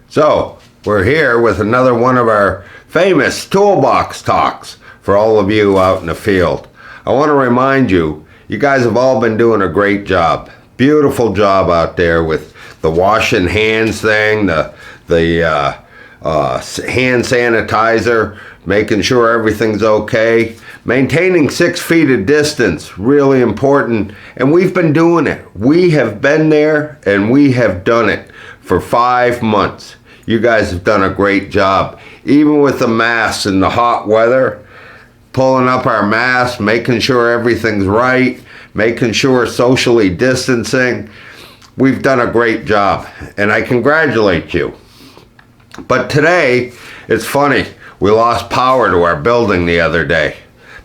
So, we're here with another one of our famous Toolbox talks for all of you out in the field. I want to remind you, you guys have all been doing a great job. Beautiful job out there with the washing hands thing, the hand sanitizer, making sure everything's okay. Maintaining 6 feet of distance, really important. And we've been doing it. We have been there and we have done it for 5 months. You guys have done a great job. Even with the masks in the hot weather, pulling up our masks, making sure everything's right, making sure socially distancing. We've done a great job and I congratulate you. But today, it's funny, we lost power to our building the other day.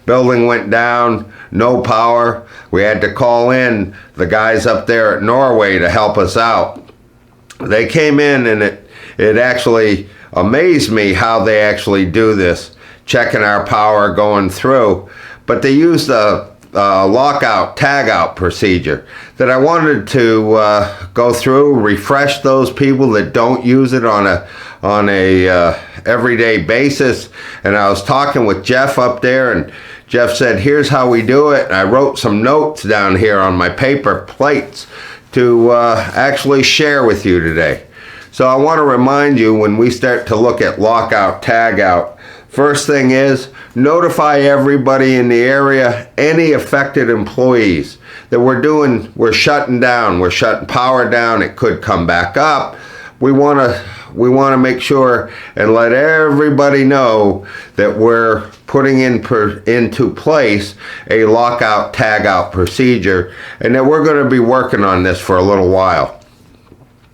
Building went down, no power. We had to call in the guys up there at Norway to help us out. They came in and it actually amazed me how they actually do this, checking our power going through. But they used a lockout, tagout procedure that I wanted to go through, refresh those people that don't use it on a everyday basis. And I was talking with Jeff up there, and Jeff said, here's how we do it. And I wrote some notes down here on my paper plates to actually share with you today. So I want to remind you, when we start to look at lockout, tagout, first thing is notify everybody in the area, any affected employees, that we're shutting down, we're shutting power down. It could come back up. We want to make sure and let everybody know that we're putting into place a lockout, tagout procedure, and that we're going to be working on this for a little while.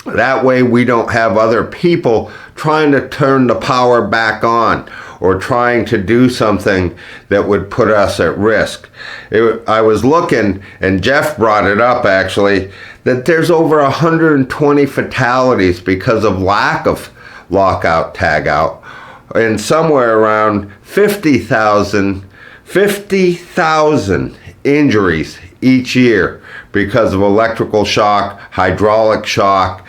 That way we don't have other people trying to turn the power back on or trying to do something that would put us at risk. I was looking, and Jeff brought it up actually, that there's over 120 fatalities because of lack of lockout, tagout, and somewhere around 50,000 injuries each year because of electrical shock, hydraulic shock,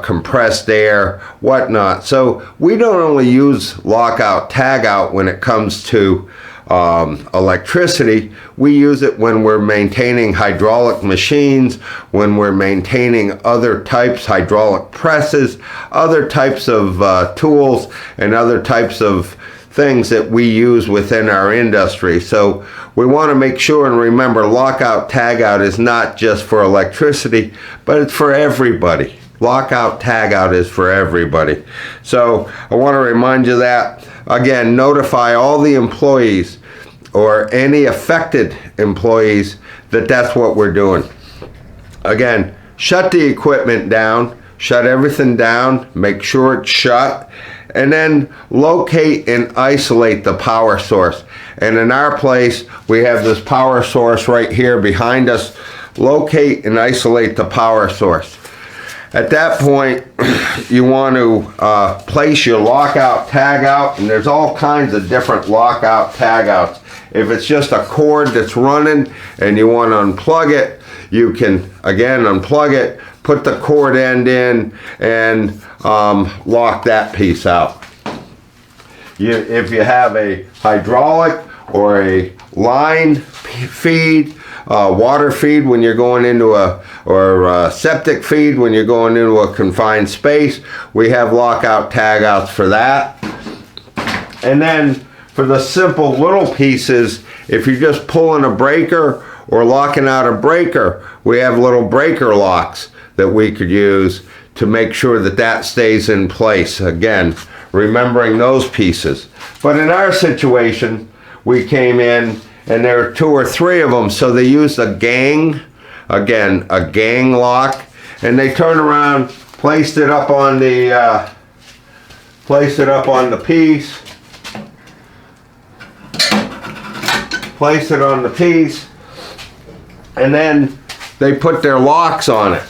compressed air, whatnot. So we don't only use lockout, tagout when it comes to electricity. We use it when we're maintaining hydraulic machines, when we're maintaining other types, hydraulic presses, other types of tools, and other types of things that we use within our industry. So we want to make sure and remember, lockout, tagout is not just for electricity, but it's for everybody. Lockout, tagout is for everybody. So I want to remind you that, again, notify all the employees or any affected employees that that's what we're doing. Again, shut the equipment down, shut everything down, make sure it's shut, and then locate and isolate the power source. And in our place, we have this power source right here behind us. Locate and isolate the power source. At that point, you want to place your lockout, tagout, and there's all kinds of different lockout, tagouts. If it's just a cord that's running and you want to unplug it, you can, again, unplug it, put the cord end in, and lock that piece out. If you have a hydraulic or a line feed, water feed when you're going into or septic feed when you're going into a confined space, we have lockout, tagouts for that. And then for the simple little pieces, if you're just pulling a breaker or locking out a breaker, we have little breaker locks that we could use to make sure that that stays in place. Again, remembering those pieces. But in our situation, we came in and there were 2 or 3 of them, so they used a gang, again, a gang lock, and they turned around, placed it up on the piece, placed it on the piece, and then they put their locks on it.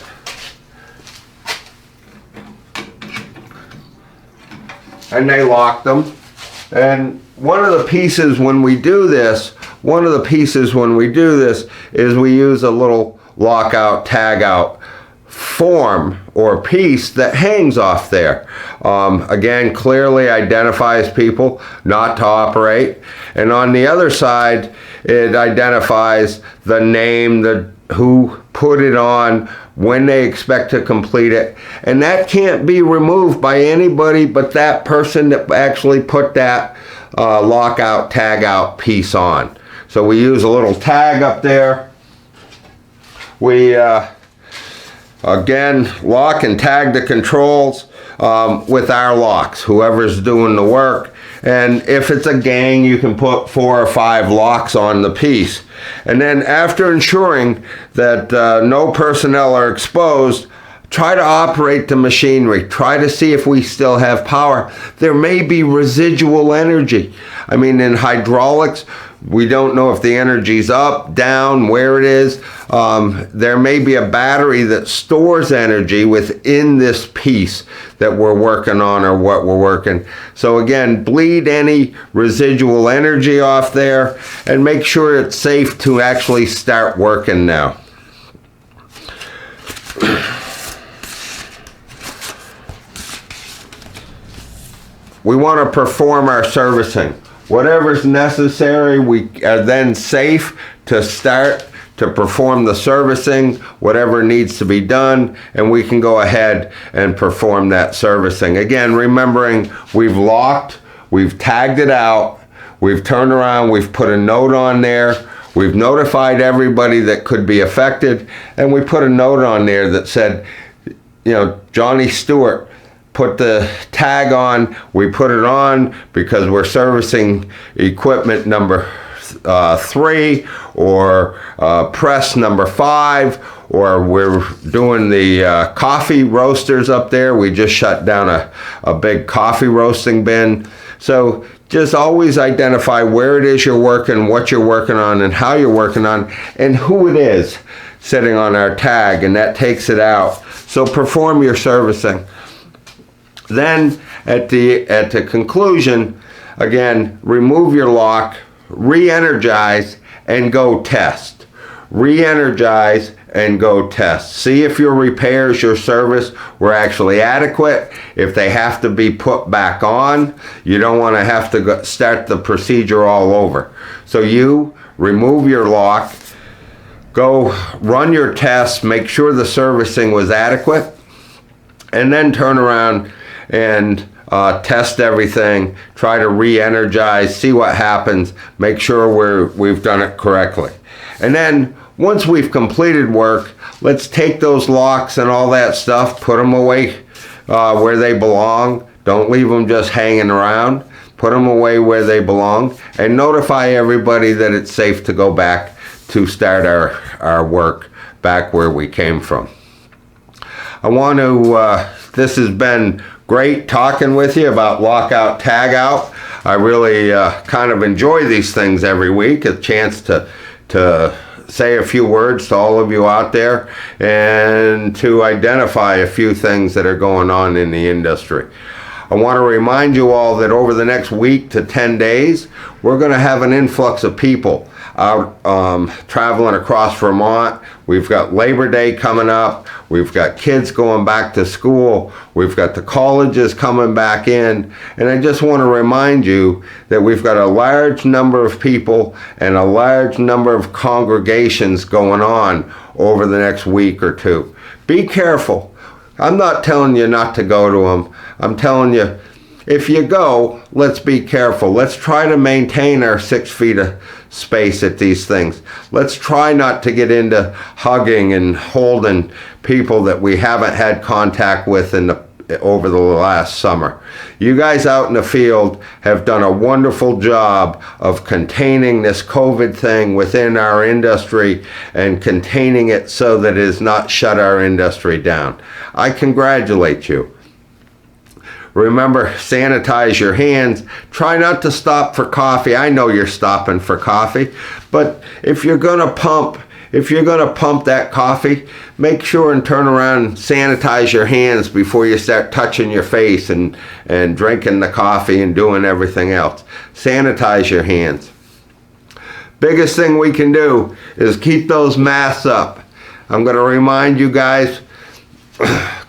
And they locked them. And one of the pieces when we do this is we use a little lockout, tagout form or piece that hangs off there. Again, clearly identifies people not to operate. And on the other side, it identifies the name, who put it on, when they expect to complete it. And that can't be removed by anybody but that person that actually put that lockout, tag out piece on. So we use a little tag up there. We again lock and tag the controls with our locks, whoever's doing the work. And if it's a gang, you can put 4 or 5 locks on the piece. And then after ensuring that no personnel are exposed, try to operate the machinery. Try to see if we still have power. There may be residual energy. I mean, in hydraulics, we don't know if the energy's up, down, where it is. There may be a battery that stores energy within this piece that we're working on or what we're working. So again, bleed any residual energy off there and make sure it's safe to actually start working now. We want to perform our servicing. Whatever's necessary, we are then safe to start to perform the servicing, whatever needs to be done, and we can go ahead and perform that servicing. Again, remembering we've locked, we've tagged it out, we've turned around, we've put a note on there, we've notified everybody that could be affected, and we put a note on there that said, you know, Johnny Stewart put the tag on. We put it on because we're servicing equipment number 3 or press number 5, or we're doing the coffee roasters up there. We just shut down a big coffee roasting bin. So just always identify where it is you're working, what you're working on, and how you're working on, and who it is sitting on our tag, and that takes it out. So perform your servicing. Then at the conclusion, again, remove your lock, re-energize, and go test. Re-energize and go test. See if your repairs, your service were actually adequate. If they have to be put back on, you don't want to have to start the procedure all over. So you remove your lock, go run your tests, make sure the servicing was adequate, and then turn around and test everything, try to re-energize, see what happens, make sure we've done it correctly. And then once we've completed work, let's take those locks and all that stuff, put them away where they belong. Don't leave them just hanging around. Put them away where they belong, and notify everybody that it's safe to go back to start our work back where we came from. I want to, this has been great talking with you about lockout, tag out. I really kind of enjoy these things every week, a chance to say a few words to all of you out there and to identify a few things that are going on in the industry. I want to remind you all that over the next week to 10 days, we're going to have an influx of people out traveling across Vermont. We've got Labor Day coming up. We've got kids going back to school. We've got the colleges coming back in. And I just want to remind you that we've got a large number of people and a large number of congregations going on over the next week or two. Be careful. I'm not telling you not to go to them. I'm telling you, if you go, let's be careful. Let's try to maintain our 6 feet of space at these things. Let's try not to get into hugging and holding people that we haven't had contact with over the last summer. You guys out in the field have done a wonderful job of containing this COVID thing within our industry and containing it so that it has not shut our industry down. I congratulate you. Remember, sanitize your hands. Try not to stop for coffee. I know you're stopping for coffee, but if you're gonna pump that coffee, make sure and turn around and sanitize your hands before you start touching your face and drinking the coffee and doing everything else. Sanitize your hands. Biggest thing we can do is keep those masks up. I'm gonna remind you guys,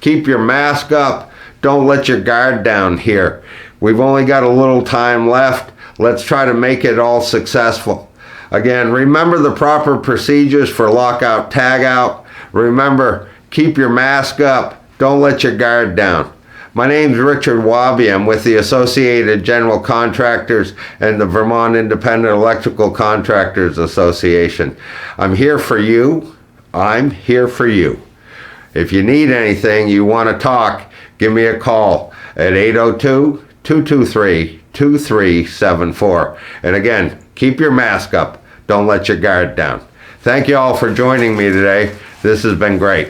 Keep your mask up. Don't let your guard down here. We've only got a little time left. Let's try to make it all successful. Again, remember the proper procedures for lockout, tagout. Remember, keep your mask up. Don't let your guard down. My name's Richard Wobby. I'm with the Associated General Contractors and the Vermont Independent Electrical Contractors Association. I'm here for you. I'm here for you. If you need anything, you want to talk, give me a call at 802-223-2374. And again, keep your mask up. Don't let your guard down. Thank you all for joining me today. This has been great.